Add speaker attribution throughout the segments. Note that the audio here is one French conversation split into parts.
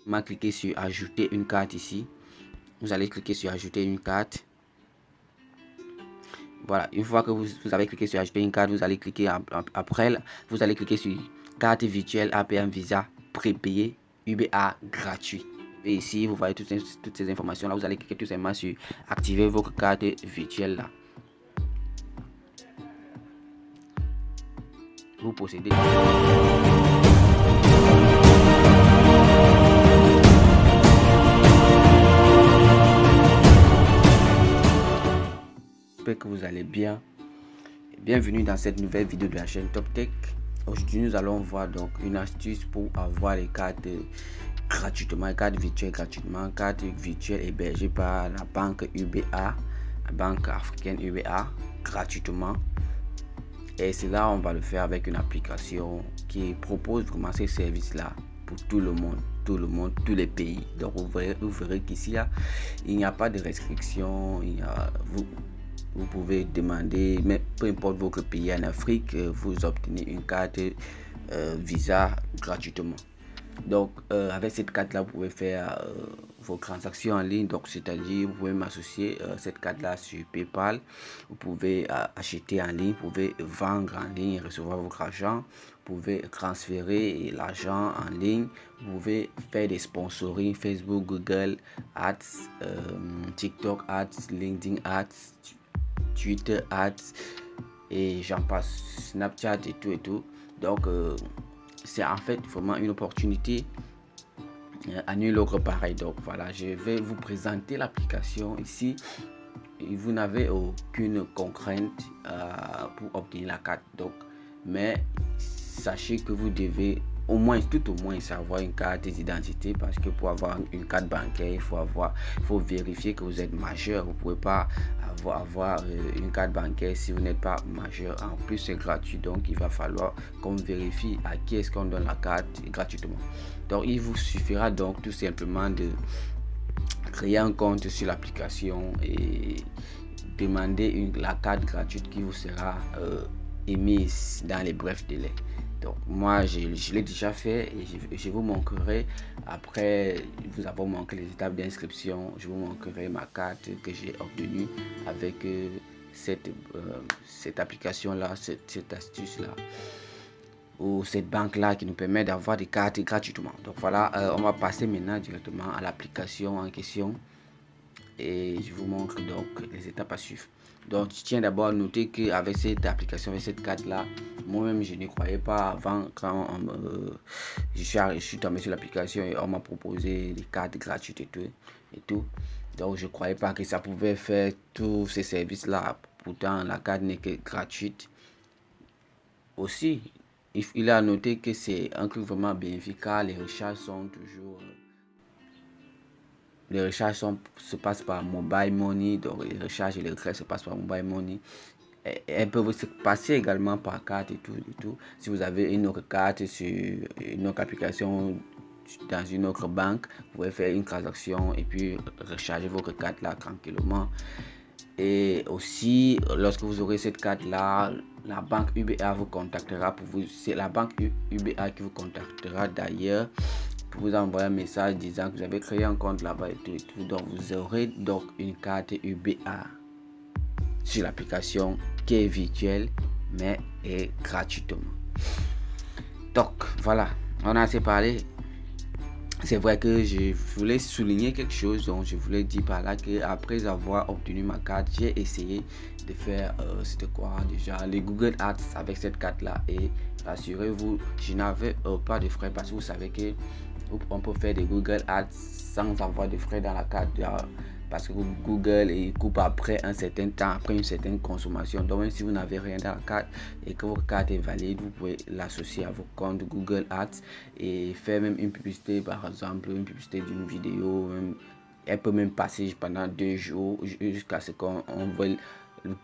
Speaker 1: Cliquez sur ajouter une carte ici. Vous allez cliquer sur ajouter une carte. Voilà, une fois que vous avez cliqué sur ajouter une carte, vous allez cliquer après, vous allez cliquer sur carte virtuelle APM Visa prépayé UBA gratuit. Et ici, vous voyez toutes ces informations là. Vous allez cliquer tout simplement sur activer votre carte virtuelle là. Vous possédez. J'espère que vous allez bien. Bienvenue dans cette nouvelle vidéo de la chaîne Top Tech. Aujourd'hui, nous allons voir donc une astuce pour avoir les cartes gratuitement, cartes virtuelles gratuitement, cartes virtuelles hébergées par la banque UBA, la banque africaine UBA gratuitement. Et cela, on va le faire avec une application qui propose vraiment ces services-là pour tout le monde, tous les pays. Donc vous verrez qu'ici, il n'y a pas de restrictions. Vous pouvez demander, mais peu importe votre pays en Afrique, vous obtenez une carte Visa gratuitement. Donc avec cette carte là, vous pouvez faire vos transactions en ligne. Donc c'est-à-dire, vous pouvez m'associer cette carte là sur PayPal. Vous pouvez acheter en ligne, vous pouvez vendre en ligne et recevoir votre argent. Vous pouvez transférer l'argent en ligne. Vous pouvez faire des sponsoring Facebook, Google Ads, TikTok Ads, LinkedIn Ads, Twitter Ads et j'en passe, Snapchat et tout. Donc c'est en fait vraiment une opportunité à nul autre pareil. Donc voilà, je vais vous présenter l'application ici. Vous n'avez aucune contrainte pour obtenir la carte. Donc, mais sachez que vous devez tout au moins avoir une carte d'identité, parce que pour avoir une carte bancaire, il faut vérifier que vous êtes majeur. Vous pouvez pas avoir une carte bancaire si vous n'êtes pas majeur. En plus, c'est gratuit, donc il va falloir qu'on vérifie à qui est-ce qu'on donne la carte gratuitement. Donc il vous suffira donc tout simplement de créer un compte sur l'application et demander la carte gratuite qui vous sera émise dans les brefs délais. Donc moi je l'ai déjà fait et je vous montrerai, après vous avoir montré les étapes d'inscription, je vous montrerai ma carte que j'ai obtenue avec cette application là, cette astuce là, ou cette banque là qui nous permet d'avoir des cartes gratuitement. Donc voilà, on va passer maintenant directement à l'application en question et je vous montre donc les étapes à suivre. Donc je tiens d'abord à noter qu'avec cette application, avec cette carte là, moi-même je ne croyais pas avant, quand je suis tombé sur l'application et on m'a proposé des cartes gratuites et tout. Donc je ne croyais pas que ça pouvait faire tous ces services là. Pourtant la carte n'est que gratuite. Aussi, il a noté que c'est un truc vraiment bénéfique car les recharges sont toujours... Les recharges se passent par Mobile Money, donc les recharges et les retraits se passent par Mobile Money. Elles peuvent se passer également par carte et tout. Si vous avez une autre carte sur une autre application dans une autre banque, vous pouvez faire une transaction et puis recharger votre carte là tranquillement. Et aussi, lorsque vous aurez cette carte là, la banque UBA vous contactera pour vous. C'est la banque UBA qui vous contactera d'ailleurs pour vous envoyer un message disant que vous avez créé un compte là-bas et tout. Donc vous aurez donc une carte UBA sur l'application qui est virtuelle mais est gratuitement. Donc voilà, on a assez parlé. C'est vrai que je voulais souligner quelque chose, donc je voulais dire par là que après avoir obtenu ma carte, j'ai essayé de faire c'était quoi déjà, les Google Ads avec cette carte là, et rassurez-vous, je n'avais pas de frais, parce que vous savez que on peut faire des Google Ads sans avoir de frais dans la carte, parce que Google il coupe après un certain temps, après une certaine consommation. Donc même si vous n'avez rien dans la carte et que votre carte est valide, vous pouvez l'associer à votre compte Google Ads et faire même une publicité, par exemple une publicité d'une vidéo. Elle peut même passer pendant 2 jours jusqu'à ce qu'on veuille,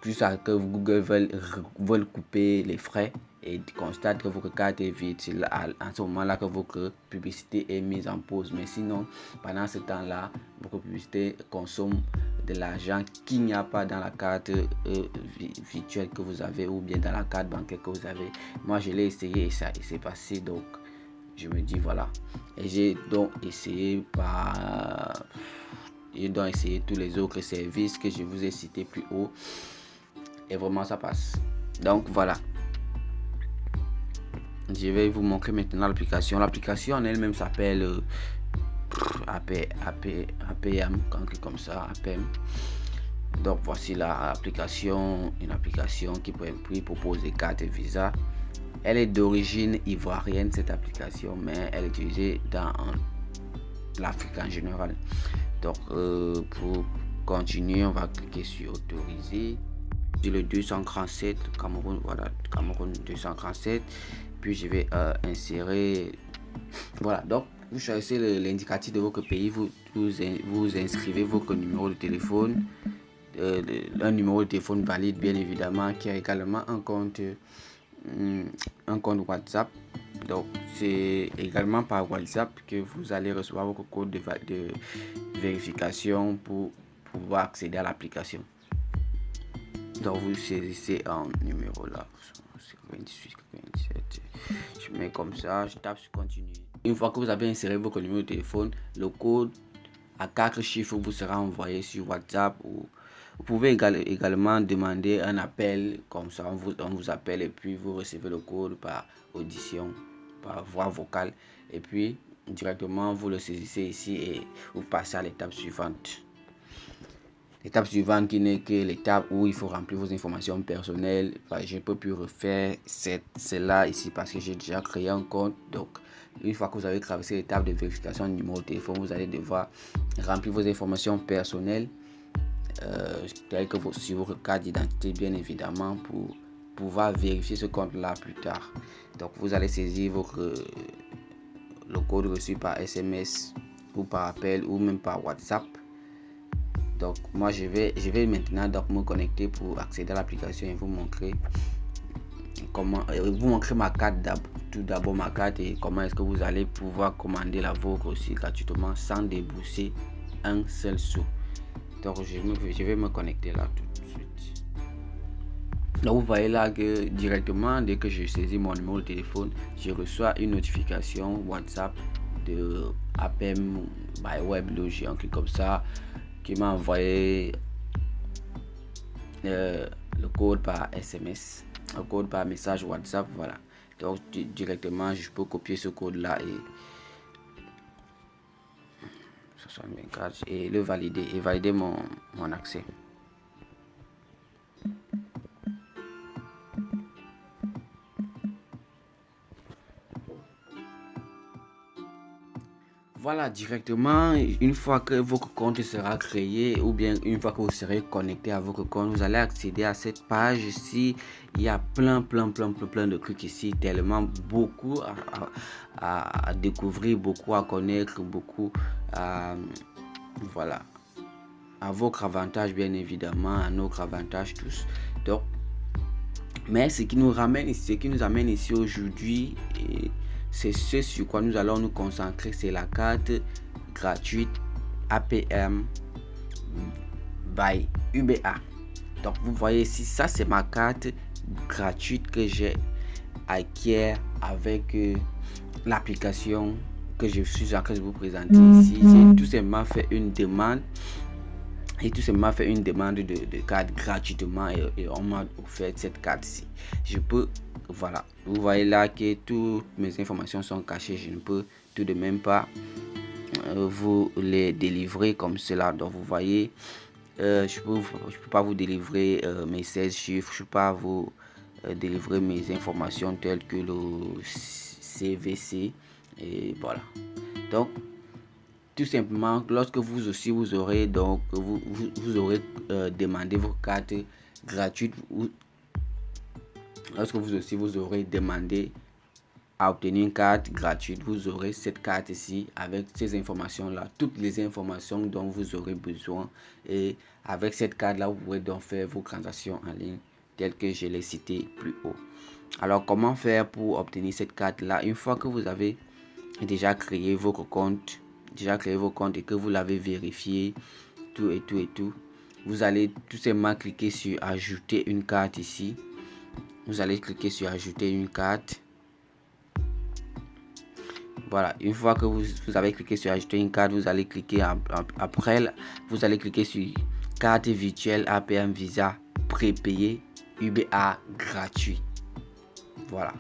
Speaker 1: jusqu'à que Google veuille couper les frais et constate que votre carte est vide. C'est en ce moment là que votre publicité est mise en pause. Mais sinon, pendant ce temps là, votre publicité consomme de l'argent qu'il n'y a pas dans la carte virtuelle que vous avez, ou bien dans la carte bancaire que vous avez. Moi je l'ai essayé et ça s'est passé. Donc je me dis voilà. Et j'ai donc essayé tous les autres services que je vous ai cités plus haut. Et vraiment ça passe. Donc voilà. Je vais vous montrer maintenant l'application. L'application en elle-même s'appelle APM, comme ça, APM. Donc voici l'application, une application qui propose des cartes Visa. Elle est d'origine ivoirienne cette application, mais elle est utilisée dans l'Afrique en général. Donc pour continuer, on va cliquer sur autoriser. Sur le 237 Cameroun, voilà, Cameroun 237. Puis je vais insérer, voilà, donc vous choisissez l'indicatif de votre pays, vous inscrivez votre numéro de téléphone, un numéro de téléphone valide bien évidemment, qui a également un compte WhatsApp. Donc c'est également par WhatsApp que vous allez recevoir votre code de vérification pour pouvoir accéder à l'application. Donc vous saisissez un numéro là, 28 27. Je mets comme ça, je tape sur continuer. Une fois que vous avez inséré votre numéro de téléphone, le code à 4 chiffres vous sera envoyé sur WhatsApp, ou vous pouvez également demander un appel, comme ça on vous appelle et puis vous recevez le code par audition, par voix vocale, et puis directement vous le saisissez ici et vous passez à l'étape suivante. L'étape suivante qui n'est que l'étape où il faut remplir vos informations personnelles. Enfin, je ne peux plus refaire celle-là ici parce que j'ai déjà créé un compte. Donc, une fois que vous avez traversé l'étape de vérification de numéro de téléphone, vous allez devoir remplir vos informations personnelles, telles que sur votre carte d'identité, bien évidemment, pour pouvoir vérifier ce compte-là plus tard. Donc, vous allez saisir le code reçu par SMS ou par appel ou même par WhatsApp. Donc moi je vais maintenant donc me connecter pour accéder à l'application et vous montrer comment ma carte, tout d'abord ma carte, et comment est-ce que vous allez pouvoir commander la vôtre aussi gratuitement sans débourser un seul sou. Donc je vais me connecter là tout de suite. Donc vous voyez là que directement dès que je saisis mon numéro de téléphone, je reçois une notification WhatsApp de APM by WebLogi, un truc comme ça, qui m'a envoyé le code par SMS, le code par message WhatsApp. Voilà, donc directement je peux copier ce code là et 64 et le valider et valider mon accès. Voilà, directement, une fois que votre compte sera créé ou bien une fois que vous serez connecté à votre compte, vous allez accéder à cette page ici. Il y a plein de trucs ici, tellement beaucoup à découvrir, beaucoup à connaître, beaucoup voilà, à votre avantage bien évidemment, à notre avantage tous. Donc, mais ce qui nous amène ici aujourd'hui, c'est ce sur quoi nous allons nous concentrer, c'est la carte gratuite APM by UBA. Donc vous voyez ici, ça c'est ma carte gratuite que j'ai acquis avec l'application que je suis en train de vous présenter ici. J'ai tout simplement fait une demande. De carte gratuitement et on m'a offert cette carte-ci. Je peux, voilà, vous voyez là que toutes mes informations sont cachées. Je ne peux tout de même pas vous les délivrer comme cela. Donc vous voyez, je peux pas vous délivrer mes 16 chiffres. Je peux pas vous délivrer mes informations telles que le CVC et voilà. Donc tout simplement, lorsque vous aurez donc vous aurez demandé vos cartes gratuites, lorsque vous aurez demandé à obtenir une carte gratuite, vous aurez cette carte ici avec ces informations là, toutes les informations dont vous aurez besoin, et avec cette carte là vous pouvez donc faire vos transactions en ligne telles que je l'ai cité plus haut. Alors comment faire pour obtenir cette carte là? Une fois que vous avez déjà créé votre compte, et que vous l'avez vérifié, tout, vous allez tout simplement cliquer sur ajouter une carte ici. Vous allez cliquer sur ajouter une carte. Voilà, une fois que vous avez cliqué sur ajouter une carte, vous allez cliquer après, vous allez cliquer sur carte virtuelle APM Visa prépayé UBA gratuit. Voilà,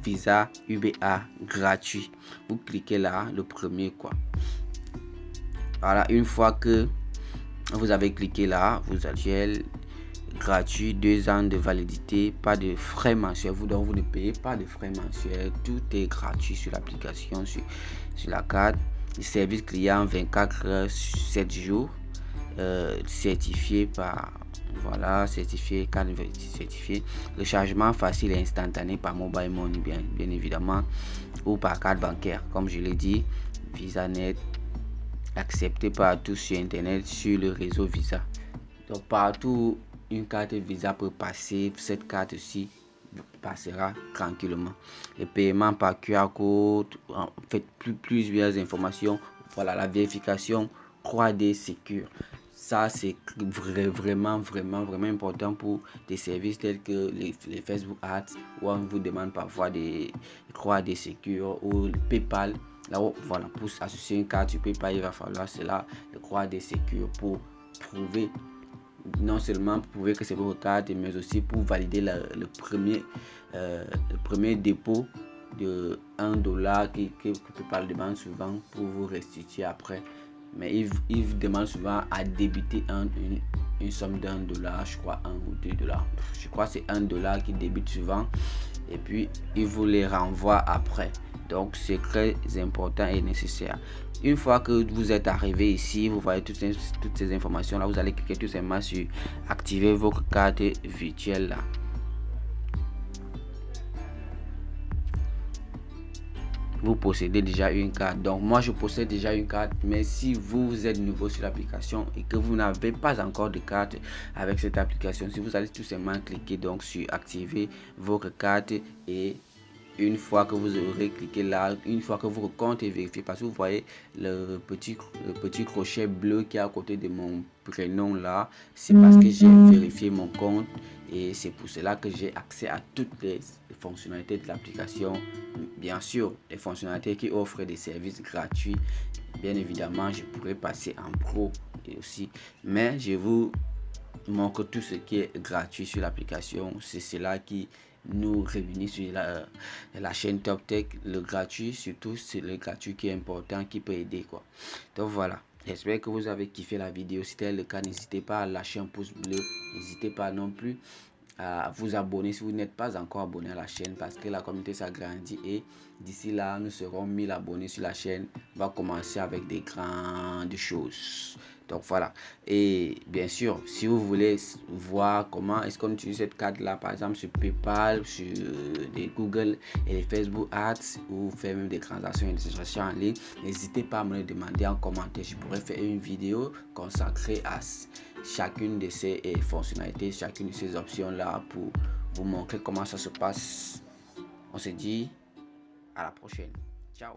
Speaker 1: Visa UBA gratuit. Vous cliquez là, le premier quoi. Voilà, une fois que vous avez cliqué là, vous avez gratuit, 2 ans de validité, pas de frais mensuels, donc vous ne payez pas de frais mensuels, tout est gratuit sur l'application, sur la carte. Le service client 24 heures, 7 jours, certifié par, voilà, certifié, carte certifié. Le chargement facile et instantané par mobile money, bien évidemment, ou par carte bancaire, comme je l'ai dit, VisaNet, accepté partout sur internet, sur le réseau Visa. Donc partout une carte Visa peut passer, cette carte-ci passera tranquillement. Le paiement par QR code, en fait plusieurs informations. Voilà, la vérification 3D Secure. Ça, c'est vraiment important pour des services tels que les Facebook Ads, où on vous demande parfois des 3D Secure ou le PayPal. Là, voilà, pour associer une carte sur PayPal, il va falloir cela, le 3D Secure, pour prouver, non seulement pour prouver que c'est votre carte, mais aussi pour valider le premier dépôt de $1 que PayPal demande souvent pour vous restituer après. Mais il vous demande souvent à débiter une somme d'$1, je crois, $1 ou $2. Je crois que c'est $1 qui débite souvent. Et puis, il vous les renvoie après. Donc, c'est très important et nécessaire. Une fois que vous êtes arrivé ici, vous voyez toutes ces informations là. Vous allez cliquer tout simplement sur activer votre carte virtuelle là. Vous possédez déjà une carte. Donc moi je possède déjà une carte, mais si vous êtes nouveau sur l'application et que vous n'avez pas encore de carte avec cette application, si vous allez tout simplement cliquer donc sur activer votre carte, et une fois que vous aurez cliqué là, une fois que votre compte est vérifié, parce que vous voyez le petit crochet bleu qui est à côté de mon prénom là, c'est parce que j'ai vérifié mon compte et c'est pour cela que j'ai accès à toutes les fonctionnalités de l'application. Bien sûr, les fonctionnalités qui offrent des services gratuits. Bien évidemment, je pourrais passer en pro et aussi, mais je vous montre tout ce qui est gratuit sur l'application. C'est cela qui nous réunit sur la chaîne Top Tech. Le gratuit, surtout, c'est le gratuit qui est important, qui peut aider quoi. Donc voilà, j'espère que vous avez kiffé la vidéo. Si tel est le cas, n'hésitez pas à lâcher un pouce bleu. N'hésitez pas non plus à vous abonner si vous n'êtes pas encore abonné à la chaîne, parce que la communauté s'agrandit et d'ici là nous serons 1000 abonnés sur la chaîne. On va commencer avec des grandes choses. Donc voilà, et bien sûr si vous voulez voir comment est-ce qu'on utilise cette carte là, par exemple sur PayPal, sur des Google et les Facebook Ads, ou faire même des transactions et des transactions en ligne, n'hésitez pas à me le demander en commentaire. Je pourrais faire une vidéo consacrée à chacune de ces fonctionnalités, chacune de ces options là, pour vous montrer comment ça se passe. On se dit à la prochaine. Ciao.